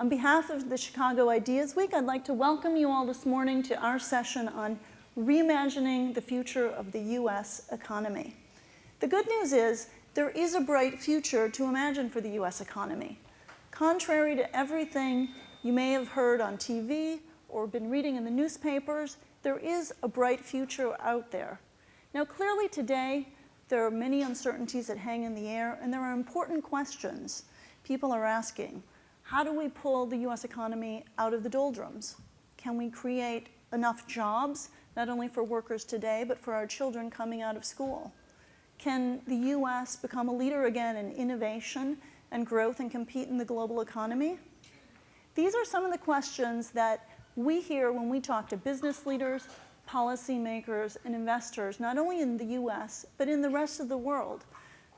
On behalf of the Chicago Ideas Week, I'd like to welcome you all this morning to our session on reimagining the future of the U.S. economy. The good news is there is a bright future to imagine for the U.S. economy. Contrary to everything you may have heard on TV or been reading in the newspapers, there is a bright future out there. Now, clearly today, there are many uncertainties that hang in the air, and there are important questions people are asking. How do we pull the U.S. economy out of the doldrums? Can we create enough jobs, not only for workers today, but for our children coming out of school? Can the U.S. become a leader again in innovation and growth and compete in the global economy? These are some of the questions that we hear when we talk to business leaders, policymakers, and investors, not only in the U.S., but in the rest of the world.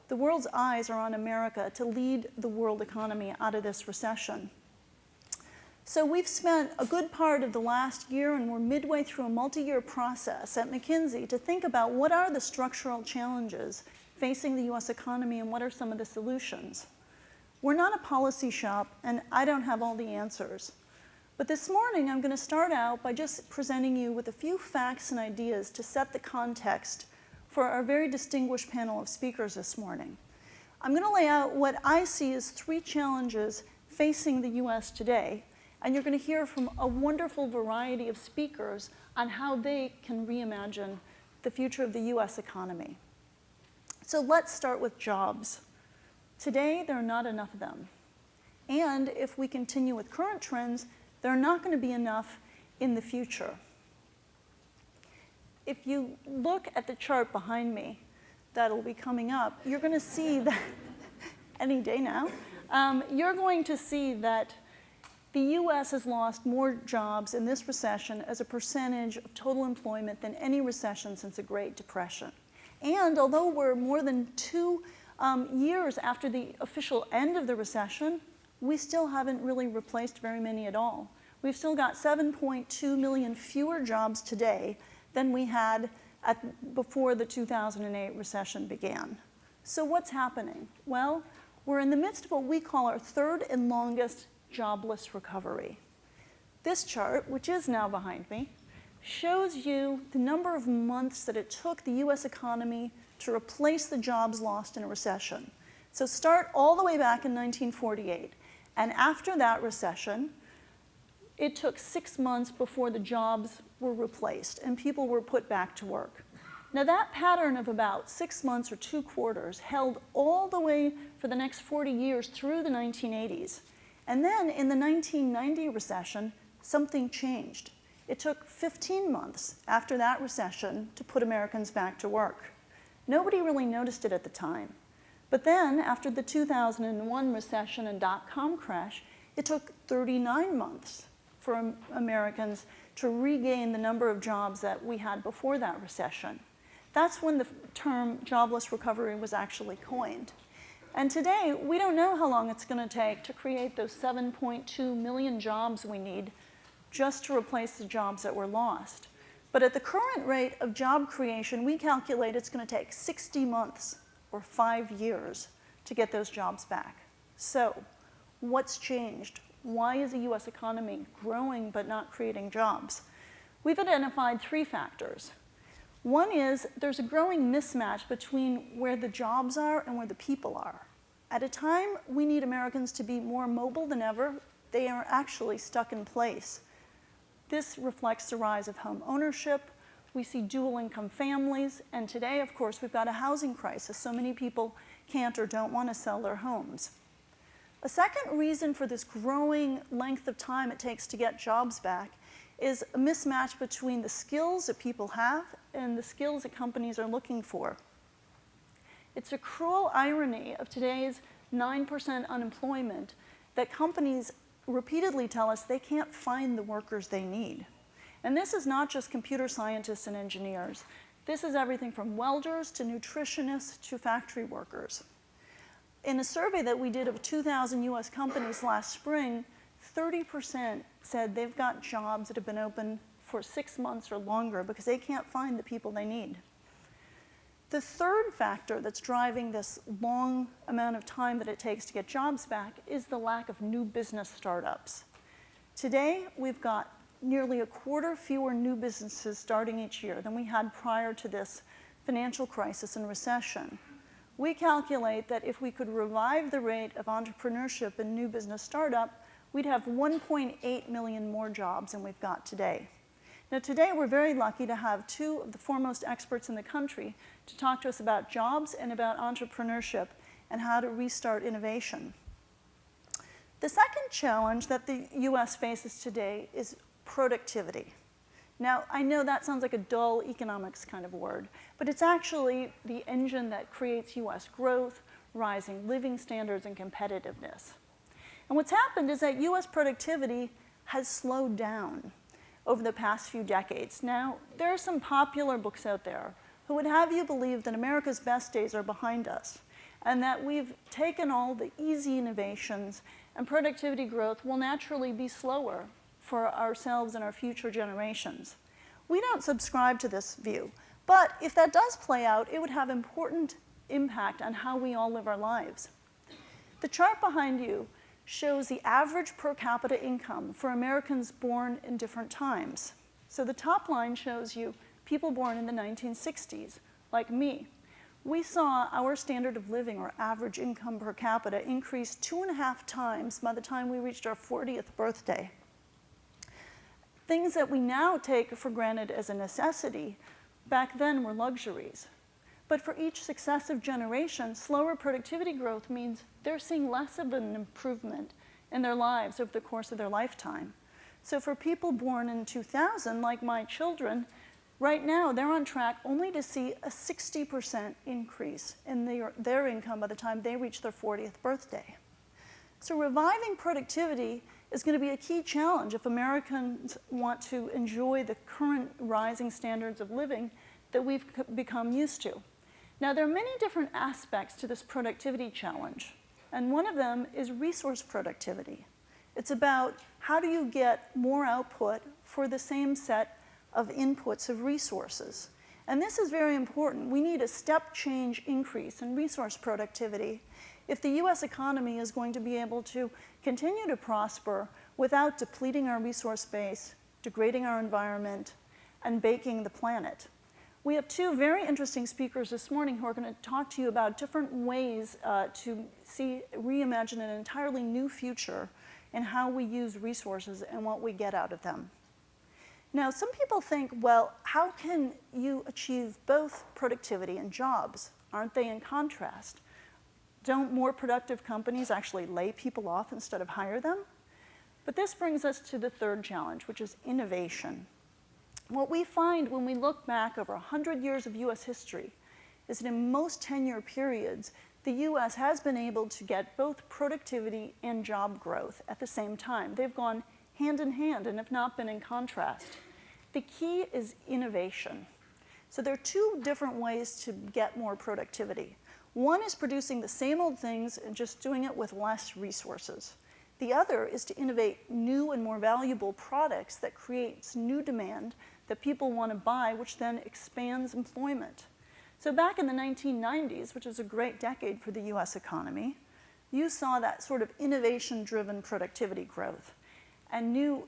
The world's eyes are on America to lead the world economy out of this recession. So we've spent a good part of the last year, and we're midway through a multi-year process at McKinsey to think about what are the structural challenges facing the U.S. economy and what are some of the solutions. We're not a policy shop, and I don't have all the answers. But this morning, I'm going to start out by just presenting you with a few facts and ideas to set the context for our very distinguished panel of speakers this morning. I'm going to lay out what I see as three challenges facing the U.S. today, and you're going to hear from a wonderful variety of speakers on how they can reimagine the future of the U.S. economy. So let's start with jobs. Today, there are not enough of them. And if we continue with current trends, there are not going to be enough in the future. If you look at the chart behind me that'll be coming up, you're going to see that, any day now, you're going to see that the U.S. has lost more jobs in this recession as a percentage of total employment than any recession since the Great Depression. And although we're more than 2 years after the official end of the recession, we still haven't really replaced very many at all. We've still got 7.2 million fewer jobs today than we had before the 2008 recession began. So what's happening? Well, we're in the midst of what we call our third and longest jobless recovery. This chart, which is now behind me, shows you the number of months that it took the U.S. economy to replace the jobs lost in a recession. So start all the way back in 1948. And after that recession, it took 6 months before the jobs were replaced and people were put back to work. Now that pattern of about 6 months or 2 quarters held all the way for the next 40 years through the 1980s. And then in the 1990 recession, something changed. It took 15 months after that recession to put Americans back to work. Nobody really noticed it at the time. But then, after the 2001 recession and dot-com crash, it took 39 months for Americans to regain the number of jobs that we had before that recession. That's when the term jobless recovery was actually coined. And today, we don't know how long it's going to take to create those 7.2 million jobs we need just to replace the jobs that were lost. But at the current rate of job creation, we calculate it's going to take 60 months or 5 years to get those jobs back. So, what's changed? Why is the U.S. economy growing but not creating jobs? We've identified 3 factors. One is there's a growing mismatch between where the jobs are and where the people are. At a time we need Americans to be more mobile than ever, they are actually stuck in place. This reflects the rise of home ownership. We see dual income families, and today, of course, we've got a housing crisis. So many people can't or don't want to sell their homes. A second reason for this growing length of time it takes to get jobs back is a mismatch between the skills that people have and the skills that companies are looking for. It's a cruel irony of today's 9% unemployment that companies repeatedly tell us they can't find the workers they need. And this is not just computer scientists and engineers. This is everything from welders to nutritionists to factory workers. In a survey that we did of 2,000 US companies last spring, 30% said they've got jobs that have been open for 6 months or longer because they can't find the people they need. The third factor that's driving this long amount of time that it takes to get jobs back is the lack of new business startups. Today, we've got nearly a quarter fewer new businesses starting each year than we had prior to this financial crisis and recession. We calculate that if we could revive the rate of entrepreneurship and new business startup, we'd have 1.8 million more jobs than we've got today. Now today we're very lucky to have two of the foremost experts in the country to talk to us about jobs and about entrepreneurship and how to restart innovation. The second challenge that the US faces today is productivity. Now, I know that sounds like a dull economics kind of word, but it's actually the engine that creates US growth, rising living standards, and competitiveness. And what's happened is that US productivity has slowed down over the past few decades. Now, there are some popular books out there who would have you believe that America's best days are behind us, and that we've taken all the easy innovations, and productivity growth will naturally be slower for ourselves and our future generations. We don't subscribe to this view, but if that does play out, it would have important impact on how we all live our lives. The chart behind you shows the average per capita income for Americans born in different times. So the top line shows you people born in the 1960s, like me. We saw our standard of living, or average income per capita, increase 2.5 times by the time we reached our 40th birthday. Things that we now take for granted as a necessity, back then were luxuries. But for each successive generation, slower productivity growth means they're seeing less of an improvement in their lives over the course of their lifetime. So for people born in 2000, like my children, right now they're on track only to see a 60% increase in their income by the time they reach their 40th birthday. So reviving productivity is going to be a key challenge if Americans want to enjoy the current rising standards of living that we've become used to. Now, there are many different aspects to this productivity challenge, and one of them is resource productivity. It's about how do you get more output for the same set of inputs of resources. And this is very important. We need a step change increase in resource productivity if the US economy is going to be able to continue to prosper without depleting our resource base, degrading our environment, and baking the planet. We have two very interesting speakers this morning who are going to talk to you about different ways to reimagine an entirely new future in how we use resources and what we get out of them. Now, some people think, well, how can you achieve both productivity and jobs? Aren't they in contrast? Don't more productive companies actually lay people off instead of hire them? But this brings us to the third challenge, which is innovation. What we find when we look back over 100 years of US history is that in most 10-year periods, the US has been able to get both productivity and job growth at the same time. They've gone hand in hand and have not been in contrast. The key is innovation. So there are two different ways to get more productivity. One is producing the same old things and just doing it with less resources. The other is to innovate new and more valuable products that creates new demand that people want to buy, which then expands employment. So back in the 1990s, which was a great decade for the US economy, you saw that sort of innovation-driven productivity growth. And new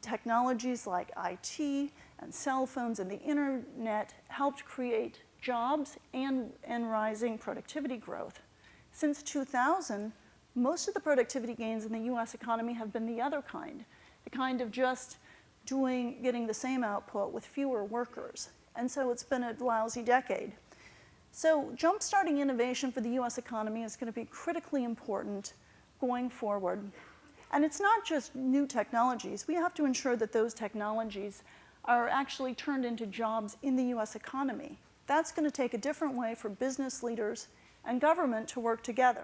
technologies like IT and cell phones and the internet helped create jobs and rising productivity growth. Since 2000, most of the productivity gains in the US economy have been the other kind, the kind of just getting the same output with fewer workers. And so it's been a lousy decade. So jump-starting innovation for the US economy is going to be critically important going forward. And it's not just new technologies. We have to ensure that those technologies are actually turned into jobs in the US economy. That's going to take a different way for business leaders and government to work together.